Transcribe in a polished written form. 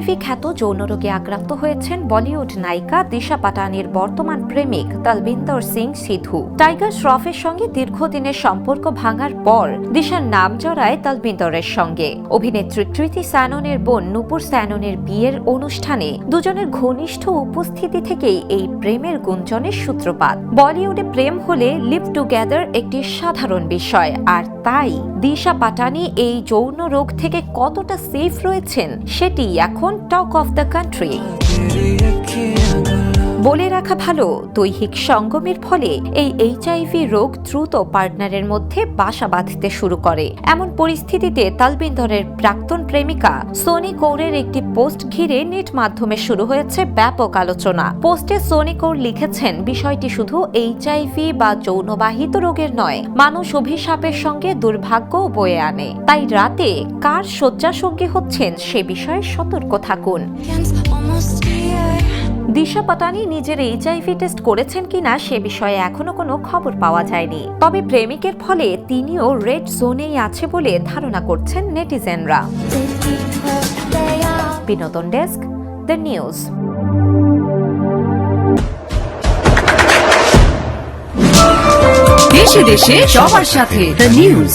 HIV খ্যাত যৌন রোগে আক্রান্ত হয়েছেন বলিউড নায়িকা দিশা পাটানির বর্তমান প্রেমিক তলবিন্দর সিং সিধু। টাইগার শ্রফের সঙ্গে দীর্ঘদিনের সম্পর্ক ভাঙার পর দিশার নাম জড়ায় তলবিন্দরের সঙ্গে। অভিনেত্রী কৃতি স্যাননের বোন নূপুর স্যাননের বিয়ের অনুষ্ঠানে দুজনের ঘনিষ্ঠ উপস্থিতি থেকেই এই প্রেমের গুঞ্জনের সূত্রপাত। বলিউডে প্রেম হলে লিভ টুগেদার একটি সাধারণ বিষয়, আর তাই দিশা পাটানি এই যৌন রোগ থেকে কতটা সেফ রয়েছেন সেটি এখন টক অফ দ্য কান্ট্রি। বলে রাখা ভালো, দৈহিক সঙ্গমের ফলে এই এইচআইভি রোগ দ্রুত পার্টনারের মধ্যে বাসা বাঁধতে শুরু করে। এমন পরিস্থিতিতে তলবিন্দরের প্রাক্তন প্রেমিকা সোনি কৌরের একটি পোস্ট ঘিরে নেট মাধ্যমে শুরু হয়েছে ব্যাপক আলোচনা। পোস্টে সোনি কৌর লিখেছেন, বিষয়টি শুধু এইচআইভি বা যৌনবাহিত রোগের নয়, মানুষ অভিশাপের সঙ্গে দুর্ভাগ্যও বয়ে আনে। তাই রাতে কার শয্যাসঙ্গী হচ্ছেন সে বিষয়ে সতর্ক থাকুন। দিশা পাটানি নিজের এইচআইভি টেস্ট করেছেন কিনা সে বিষয়ে এখনো কোনো খবর পাওয়া যায়নি। তবে প্রেমিকের ফলে তিনিও রেড জোনেই আছে বলে ধারণা করছেন নেটিজেনরা। বিনোদন ডেস্ক, দ্য নিউজ। দেশে দেশে সবার সাথে, দ্য নিউজ।